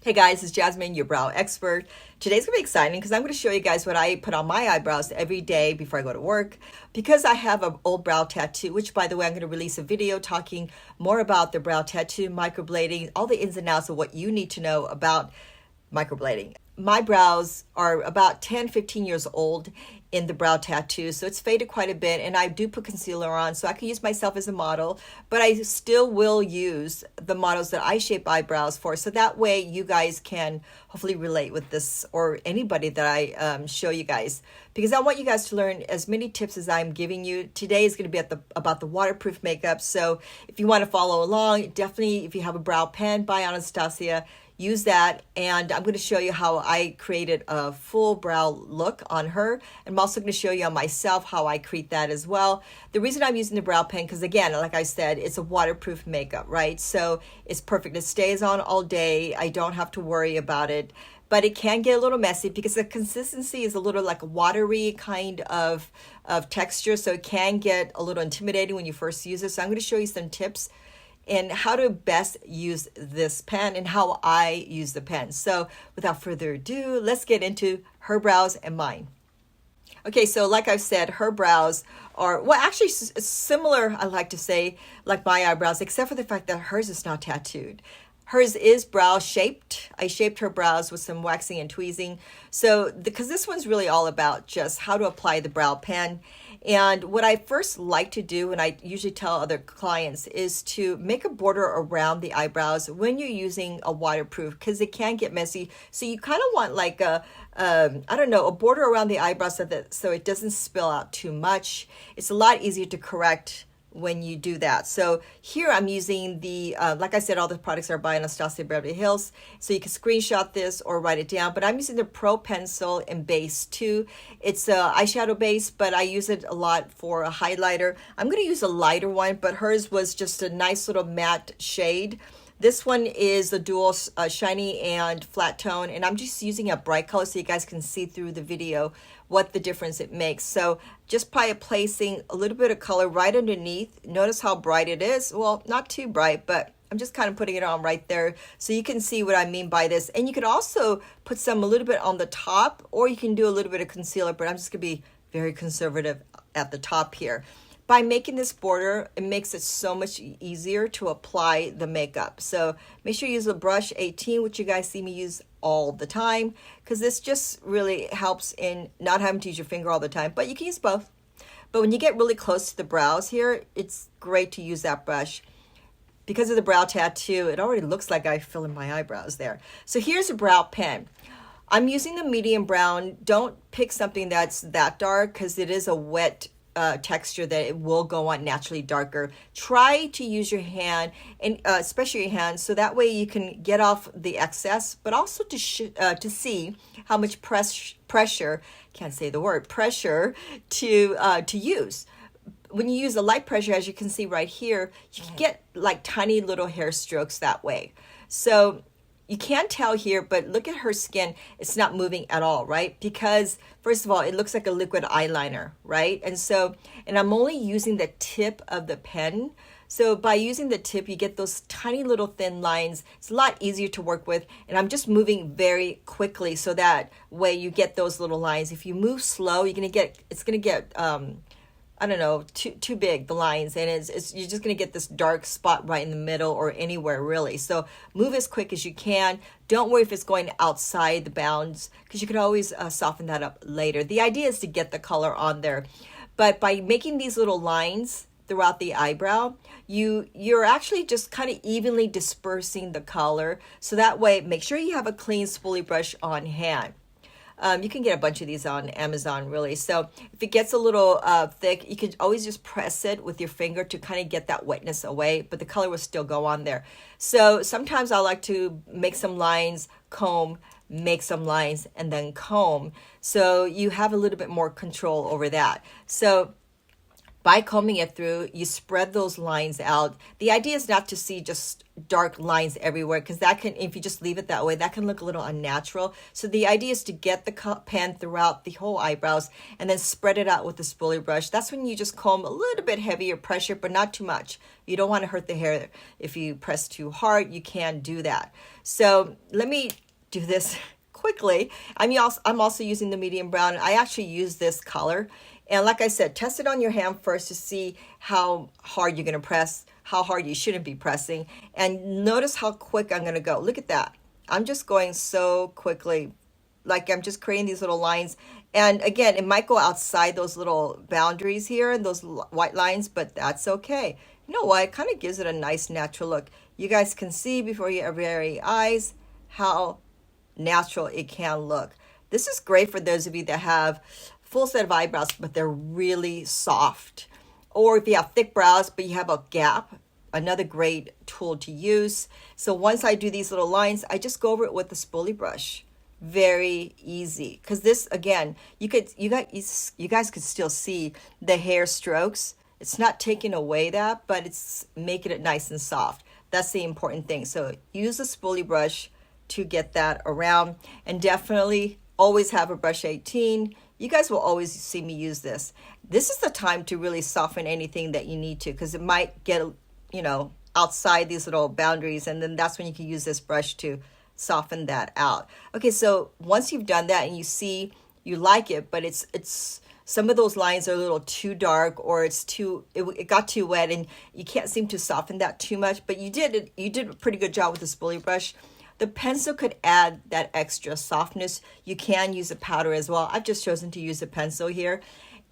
Hey guys, it's Jasmine, your brow expert. Today's gonna be exciting because I'm gonna show you guys what I put on my eyebrows every day before I go to work. Because I have an old brow tattoo, which by the way, I'm gonna release a video talking more about the brow tattoo, microblading, all the ins and outs of what you need to know about microblading. My brows are about 10-15 years old in the brow tattoo, so it's faded quite a bit, and I do put concealer on, so I can use myself as a model, but I still will use the models that I shape eyebrows for, so that way you guys can hopefully relate with this, or anybody that I show you guys, because I want you guys to learn as many tips as I'm giving you. Today is going to be about the waterproof makeup, so if you want to follow along, definitely if you have a brow pen by Anastasia, use that, and I'm going to show you how I created a full brow look on her. I'm also going to show you on myself how I create that as well. The reason I'm using the brow pen, because again, like I said, it's a waterproof makeup, right? So it's perfect. It stays on all day. I don't have to worry about it, but it can get a little messy because the consistency is a little like a watery kind of texture, so it can get a little intimidating when you first use it. So I'm going to show you some tips and how to best use this pen and how I use the pen. So without further ado, let's get into her brows and mine. Okay, so like I've said, her brows are, well, actually similar, I like to say, like my eyebrows, except for the fact that hers is not tattooed. Hers is brow shaped. I shaped her brows with some waxing and tweezing. So, because this one's really all about just how to apply the brow pen. And what I first like to do, and I usually tell other clients, is to make a border around the eyebrows when you're using a waterproof, because it can get messy. So you kind of want like a border around the eyebrows so it doesn't spill out too much. It's a lot easier to correct when you do that. So here I'm using the, like I said, all the products are by Anastasia Beverly Hills. So you can screenshot this or write it down, but I'm using the Pro Pencil in base 2. It's a eyeshadow base, but I use it a lot for a highlighter. I'm going to use a lighter one, but hers was just a nice little matte shade. This one is the dual shiny and flat tone, and I'm just using a bright color so you guys can see through the video what the difference it makes. So just by placing a little bit of color right underneath, notice how bright it is. Well, not too bright, but I'm just kind of putting it on right there so you can see what I mean by this. And you could also put some a little bit on the top, or you can do a little bit of concealer, but I'm just gonna be very conservative at the top here. By making this border, it makes it so much easier to apply the makeup. So make sure you use a brush 18, which you guys see me use all the time, because this just really helps in not having to use your finger all the time, but you can use both. But when you get really close to the brows here, it's great to use that brush. Because of the brow tattoo, it already looks like I fill in my eyebrows there. So here's a brow pen. I'm using the medium brown. Don't pick something that's that dark because it is a wet texture that it will go on naturally darker. Try to use your hand, and especially your hand, so that way you can get off the excess, but also to see how much pressure, can't say the word, pressure to use. When you use a light pressure, as you can see right here, you can get like tiny little hair strokes that way. So you can't tell here, but look at her skin. It's not moving at all, right? Because first of all, it looks like a liquid eyeliner, right? And I'm only using the tip of the pen. So by using the tip, you get those tiny little thin lines. It's a lot easier to work with. And I'm just moving very quickly so that way you get those little lines. If you move slow, it's gonna get I don't know, too big, the lines, and you're just going to get this dark spot right in the middle or anywhere really. So move as quick as you can. Don't worry if it's going outside the bounds, because you could always soften that up later. The idea is to get the color on there. But by making these little lines throughout the eyebrow, you're actually just kind of evenly dispersing the color. So that way, make sure you have a clean spoolie brush on hand. You can get a bunch of these on Amazon, really. So if it gets a little thick, you can always just press it with your finger to kind of get that wetness away, but the color will still go on there. So sometimes I like to make some lines, comb, make some lines, and then comb. So you have a little bit more control over that. So By combing it through, you spread those lines out. The idea is not to see just dark lines everywhere, because that can, if you just leave it that way, that can look a little unnatural. So the idea is to get the pen throughout the whole eyebrows and then spread it out with the spoolie brush. That's when you just comb a little bit heavier pressure, but not too much. You don't want to hurt the hair. If you press too hard, you can't do that. So let me do this quickly. I'm also using the medium brown. I actually use this color. And like I said, test it on your hand first to see how hard you're going to press, how hard you shouldn't be pressing. And notice how quick I'm going to go. Look at that. I'm just going so quickly, like I'm just creating these little lines. And again, it might go outside those little boundaries here and those white lines, but that's okay. You know what? It kind of gives it a nice natural look. You guys can see before your very eyes how natural it can look. This is great for those of you that have full set of eyebrows, but they're really soft. Or if you have thick brows, but you have a gap, another great tool to use. So once I do these little lines, I just go over it with the spoolie brush. Very easy. Because this, again, you guys could still see the hair strokes. It's not taking away that, but it's making it nice and soft. That's the important thing. So use the spoolie brush to get that around, and definitely always have a brush 18. You guys will always see me use this. This is the time to really soften anything that you need to, because it might get, you know, outside these little boundaries, and then that's when you can use this brush to soften that out. Okay, so once you've done that and you see you like it, but it's some of those lines are a little too dark, or it got too wet and you can't seem to soften that too much, but you did a pretty good job with the spoolie brush. The pencil could add that extra softness. You can use a powder as well. I've just chosen to use a pencil here.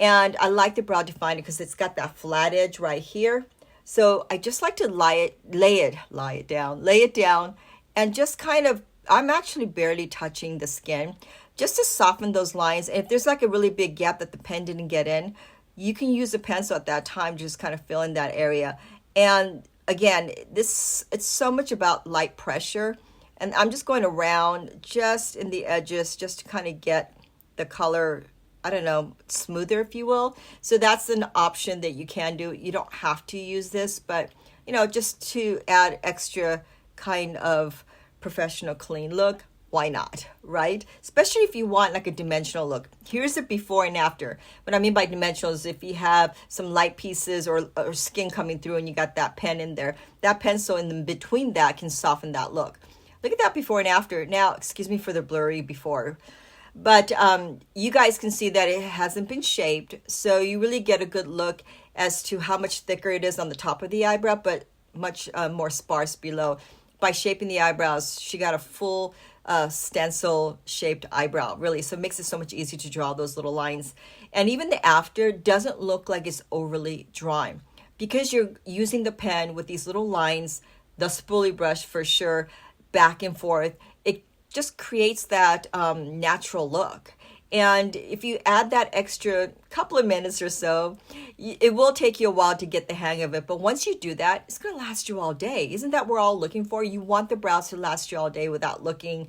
And I like the brow definer because it's got that flat edge right here. So I just like to lay it down, and just kind of, I'm actually barely touching the skin just to soften those lines. And if there's like a really big gap that the pen didn't get in, you can use a pencil at that time, just kind of fill in that area. And again, it's so much about light pressure. And I'm just going around just in the edges just to kind of get the color, I don't know, smoother, if you will. So that's an option that you can do. You don't have to use this, but, you know, just to add extra kind of professional clean look, why not, right? Especially if you want like a dimensional look. Here's a before and after. What I mean by dimensional is if you have some light pieces or skin coming through and you got that pen in there, that pencil in between that can soften that look. Look at that before and after. Now, excuse me for the blurry before, but you guys can see that it hasn't been shaped. So you really get a good look as to how much thicker it is on the top of the eyebrow, but much more sparse below. By shaping the eyebrows, she got a full stencil shaped eyebrow, really. So it makes it so much easier to draw those little lines. And even the after doesn't look like it's overly drawn because you're using the pen with these little lines, the spoolie brush for sure, back and forth. It just creates that natural look. And if you add that extra couple of minutes or so, it will take you a while to get the hang of it. But once you do that, it's going to last you all day. Isn't that what we're all looking for? You want the brows to last you all day without looking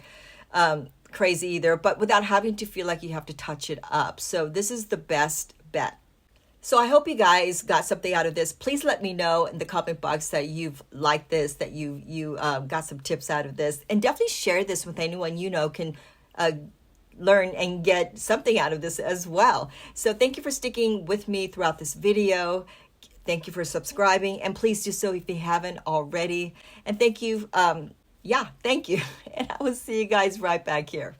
crazy either, but without having to feel like you have to touch it up. So this is the best bet. So I hope you guys got something out of this. Please let me know in the comment box that you've liked this, that you got some tips out of this. And definitely share this with anyone you know can learn and get something out of this as well. So thank you for sticking with me throughout this video. Thank you for subscribing. And please do so if you haven't already. And thank you. Thank you. And I will see you guys right back here.